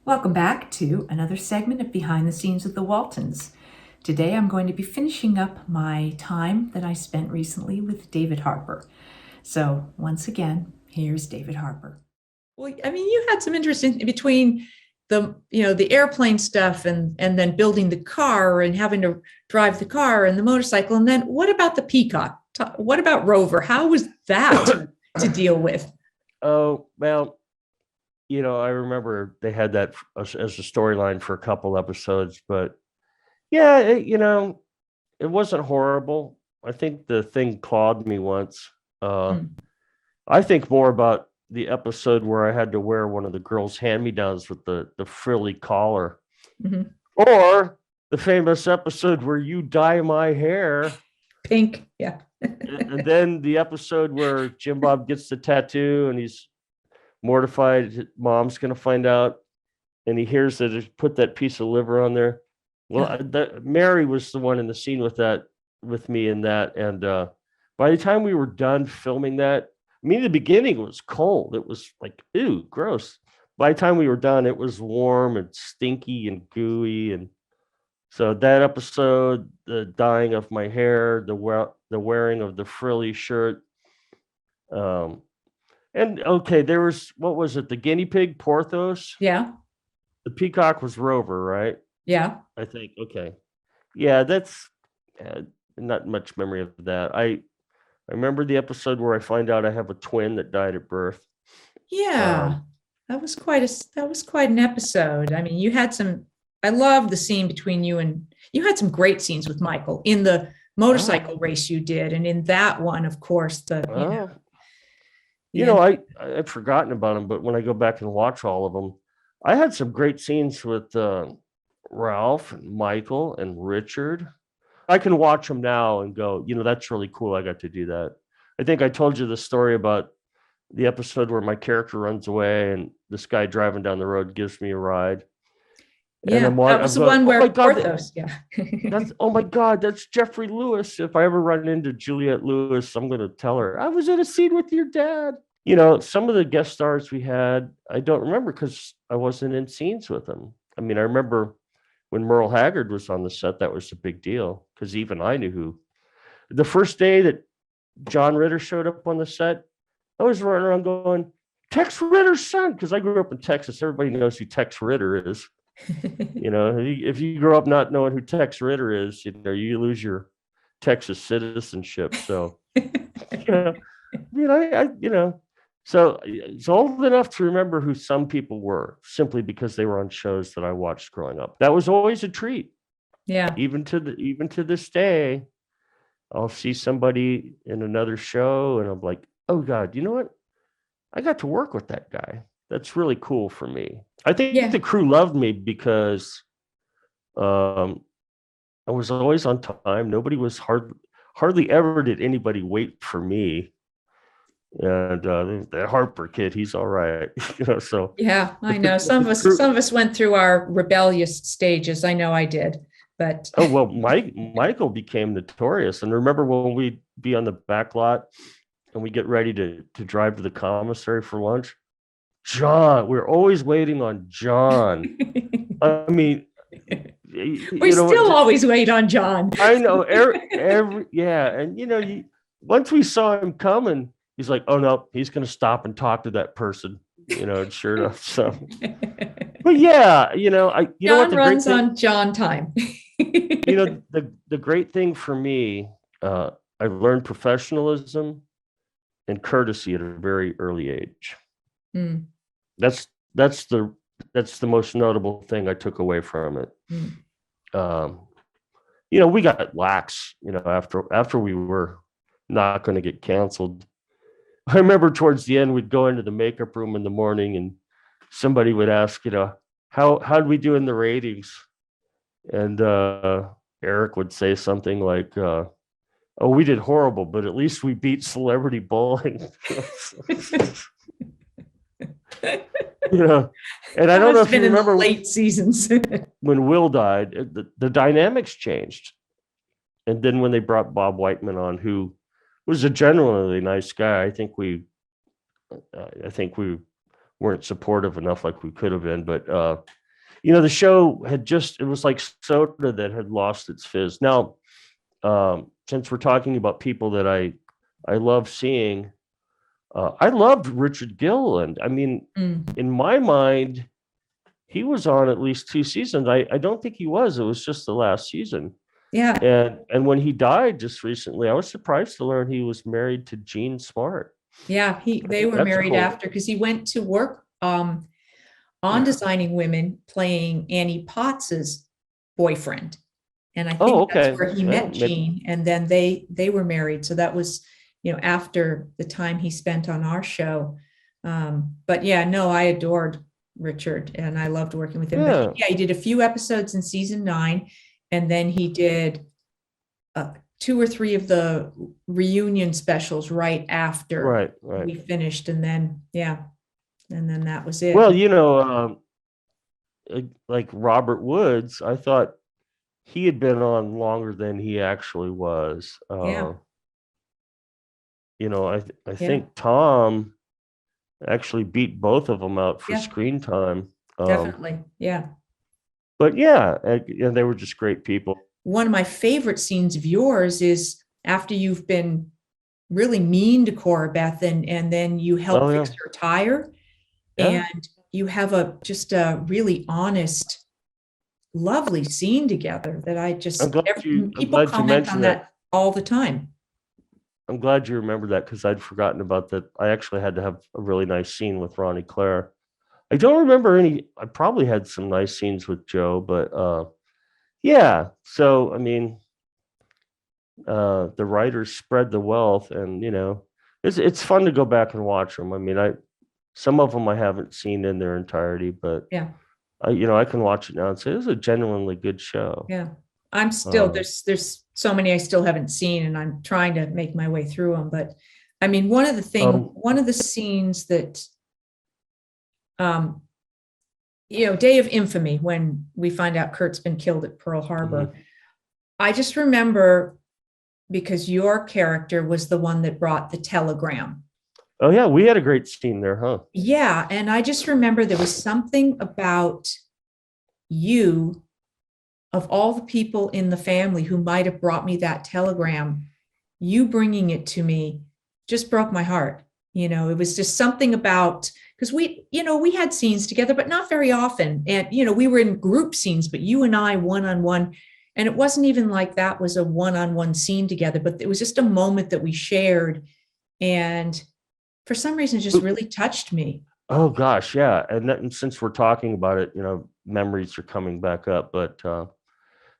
Welcome back to another segment of Behind the Scenes with the Waltons. Today I'm going to be finishing up my time that I spent recently with David Harper. So once again, here's David Harper. Well, I mean, you had some interest in between the airplane stuff and then building the car and having to drive the car and the motorcycle. And then what about the Peacock? What about Rover? How was that to deal with? Oh, well, I remember they had that as a storyline for a couple episodes, but yeah, it wasn't horrible. I think the thing clawed me once. Hmm. I think more about the episode where I had to wear one of the girls' hand-me-downs with the frilly collar, Mhm. or the famous episode where you dye my hair, Pink, yeah. and then the episode where Jim Bob gets the tattoo and he's mortified his mom's going to find out, and he hears that it put that piece of liver on there. Well, Mary was the one in the scene with me in that, and by the time we were done filming that, I mean, the beginning was cold. It was like, ew, gross. By the time we were done, it was warm and stinky and gooey. And so that episode, the dyeing of my hair, the wearing of the frilly shirt, um, and okay, there was, what was it? The guinea pig, Porthos. Yeah, The peacock was Rover, right? yeah, I think. Okay. Yeah, that's uh, not much memory of that. I remember the episode where I find out I have a twin that died at birth. yeah. Um, That was quite an episode. I mean, you had some. I love the scene between you and you had some great scenes with Michael in the oh, motorcycle race you did, and in that one, of course, oh, the end. I've forgotten about them, but when I go back and watch all of them, I had some great scenes with Ralph and Michael and Richard. I can watch them now and go, that's really cool. I got to do that. I think I told you the story about the episode where my character runs away and this guy driving down the road gives me a ride. And Yeah, that was I'm the going, one oh my where God, Porthos. Yeah. oh my God, that's Jeffrey Lewis. If I ever run into Juliette Lewis, I'm going to tell her I was in a scene with your dad. Some of the guest stars we had, I don't remember because I wasn't in scenes with them. I mean, I remember when Merle Haggard was on the set, that was a big deal because even I knew who. The first day that John Ritter showed up on the set, I was running around going, Tex Ritter's son, because I grew up in Texas. Everybody knows who Tex Ritter is. If you grow up not knowing who Tex Ritter is, you lose your Texas citizenship. So, so it's old enough to remember who some people were simply because they were on shows that I watched growing up. That was always a treat. Yeah. Even to this day, I'll see somebody in another show and I'm like, oh God, you know what? I got to work with that guy. That's really cool for me. I think Yeah. the crew loved me because um, I was always on time. Nobody was hardly ever did anybody wait for me. And the Harper kid, he's all right, So, Yeah, I but know. the crew. Some of us went through our rebellious stages. I know I did, but Oh well, Michael became notorious. And remember when we'd be on the back lot and we get ready to drive to the commissary for lunch? John, we're always waiting on John. I mean, we you know, still always wait on John. I know yeah, and once we saw him coming, he's like, oh no, he's going to stop and talk to that person, and sure enough. So, but yeah, you know what John the great runs thing, on John time. the great thing for me, I learned professionalism and courtesy at a very early age. Mm, That's that's the that's the most notable thing I took away from it. mm. Um, we got lax, after we were not going to get canceled. I remember towards the end, we'd go into the makeup room in the morning and somebody would ask, how'd we do in the ratings? And Eric would say something like, oh, we did horrible, but at least we beat Celebrity Bowling. you know, and I That don't know must have if you been in the remember late seasons. when Will died, the dynamics changed. And then when they brought Bob Whiteman on, who was a genuinely nice guy, I think we weren't supportive enough like we could have been. But the show it was like soda that had lost its fizz. Now, since we're talking about people that I love seeing, I loved Richard Gilliland. I mean, in my mind, he was on at least 2 seasons. I don't think he was. It was just the last season. Yeah. And when he died just recently, I was surprised to learn he was married to Jean Smart. Yeah. They were That's married cool. after, because he went to work on Designing Women, playing Annie Potts's boyfriend. And I think that's Okay. where he met Jean, and then they were married. So that was, after the time he spent on our show. But yeah, no, I adored Richard and I loved working with him. Yeah. But he did a few episodes in season 9, and then he did 2 or 3 of the reunion specials right after we finished. And then, and then that was it. Well, like Robert Woods, I thought he had been on longer than he actually was. I think Tom actually beat both of them out for screen time. Definitely. Yeah. But yeah, and they were just great people. One of my favorite scenes of yours is after you've been really mean to Cora Beth, and then you help fix her tire. Yeah. And you have just a really honest, lovely scene together that I just, people comment on that all the time. I'm glad you remember that, because I'd forgotten about that. I actually had to have a really nice scene with Ronnie Claire. I don't remember any. I probably had some nice scenes with Joe, but yeah. So, I mean, the writers spread the wealth, and, it's fun to go back and watch them. I mean, some of them I haven't seen in their entirety, but yeah, I can watch it now and say this is a genuinely good show. Yeah. I'm still, there's so many I still haven't seen, and I'm trying to make my way through them. But I mean, one of the scenes that, Day of Infamy, when we find out Kurt's been killed at Pearl Harbor, I just remember, because your character was the one that brought the telegram. Oh yeah, we had a great scene there, huh? Yeah, and I just remember there was something about you, of all the people in the family who might have brought me that telegram, you bringing it to me just broke my heart. It was just something about, because we had scenes together, but not very often. And, we were in group scenes, but you and I one-on-one, and it wasn't even like that was a one-on-one scene together, but it was just a moment that we shared. And for some reason, it just really touched me. Oh gosh, yeah. And since we're talking about it, memories are coming back up. But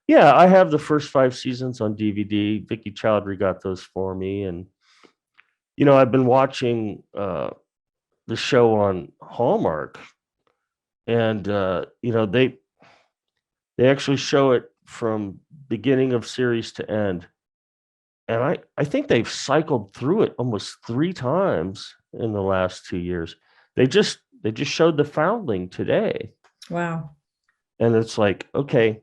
yeah, I have the first 5 seasons on DVD. Vicky Chowdhury got those for me, and I've been watching the show on Hallmark, and they actually show it from beginning of series to end. And I think they've cycled through it almost 3 times in the last 2 years. They just showed The Foundling today. Wow. And it's like, okay,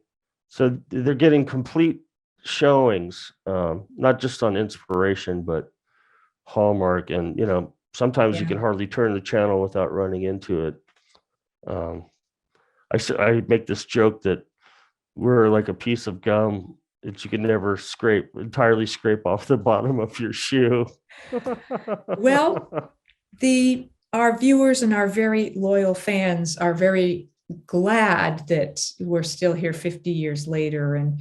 so they're getting complete showings, not just on Inspiration, but Hallmark. And, sometimes you can hardly turn the channel without running into it. I make this joke that we're like a piece of gum that you can never entirely scrape off the bottom of your shoe. Well, our viewers and our very loyal fans are very glad that we're still here 50 years later. And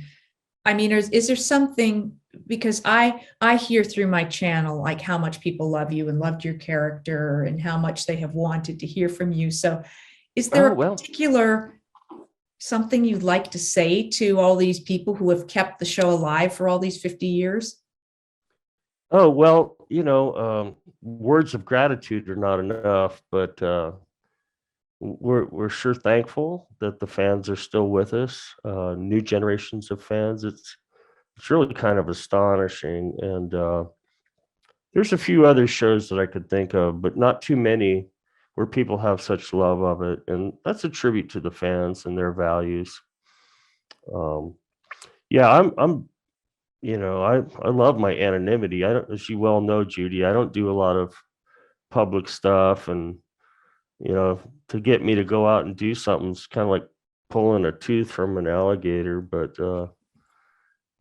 I mean, is there something, because I hear through my channel, like how much people love you and loved your character and how much they have wanted to hear from you. So is there a particular something you'd like to say to all these people who have kept the show alive for all these 50 years? Oh, well, words of gratitude are not enough, but we're sure thankful that the fans are still with us. New generations of fans. It's really kind of astonishing. And there's a few other shows that I could think of, but not too many where people have such love of it. And that's a tribute to the fans and their values. Yeah, I love my anonymity. I don't, as you well know, Judy, I don't do a lot of public stuff, and to get me to go out and do something is kind of like pulling a tooth from an alligator. But,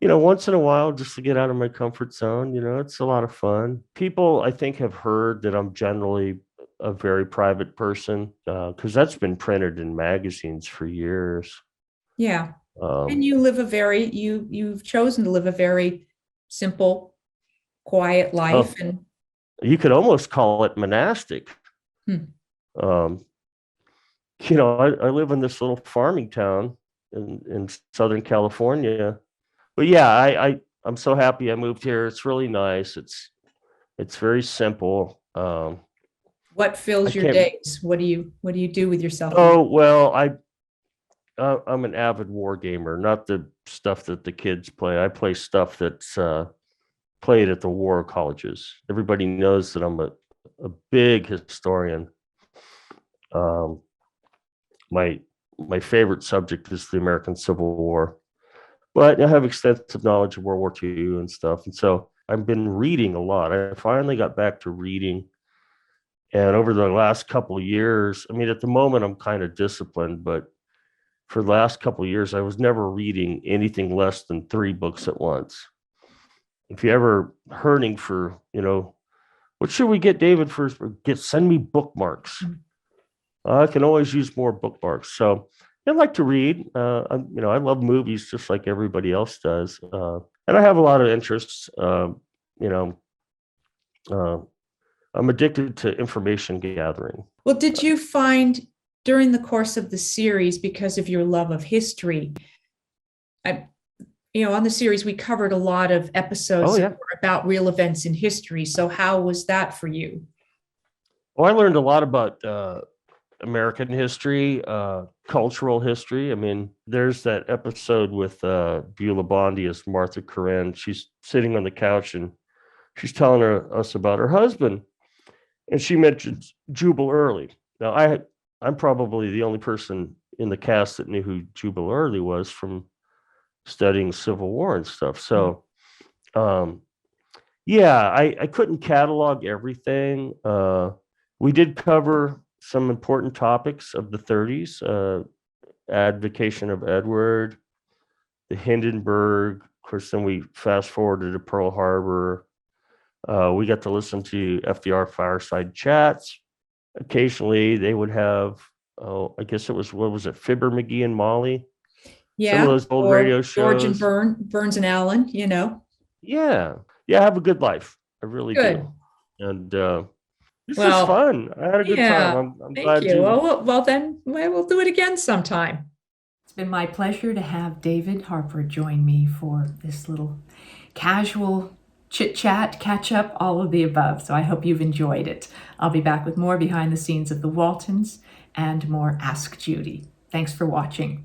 once in a while, just to get out of my comfort zone, it's a lot of fun. People, I think, have heard that I'm generally a very private person because that's been printed in magazines for years. Yeah. And Um, you've chosen to live a very simple, quiet life. oh, And you could almost call it monastic. hmm, Um, I live in this little farming town in Southern California. But yeah, I'm so happy I moved here. It's really nice. It's very simple. what I fills your can't. days? What do you do with yourself? Oh well, I'm an avid war gamer. Not the stuff that the kids play. I play stuff that's played at the war colleges. Everybody knows that I'm a big historian. Um, my my favorite subject is the American Civil War, but I have extensive knowledge of World War II and stuff. And so I've been reading a lot. I finally got back to reading. And over the last couple of years, I mean, at the moment, I'm kind of disciplined, but for the last couple of years, I was never reading anything less than 3 books at once. If you ever hurting for, what should we get David for? Send me bookmarks. I can always use more bookmarks. So I like to read. I love movies just like everybody else does. And I have a lot of interests. You know, uh, I'm addicted to information gathering. Well, did you find during the course of the series, because of your love of history, on the series, we covered a lot of episodes Oh, that yeah. were about real events in history. So how was that for you? Well, I learned a lot about American history, cultural history. I mean, there's that episode with Beulah Bondi as Martha Corinne. She's sitting on the couch and she's telling us about her husband. And she mentions Jubal Early. Now, I'm probably the only person in the cast that knew who Jubal Early was from studying Civil War and stuff. So, yeah, I couldn't catalog everything. We did cover some important topics of the 30s, advocation of Edward, the Hindenburg. Of course, then we fast forwarded to Pearl Harbor. We got to listen to FDR fireside chats. Occasionally, they would have, I guess it was, what was it, Fibber, McGee, and Molly? Some of Yeah. those old Or radio George and shows. Burns and Allen, Yeah. Yeah, I have a good life. I really Good. do. And this was Well, fun. I had a good time. yeah. I'm Thank glad you. you. Well, then we'll do it again sometime. It's been my pleasure to have David Harper join me for this little casual chit chat, catch up, all of the above. So I hope you've enjoyed it. I'll be back with more behind the scenes of the Waltons and more Ask Judy. Thanks for watching.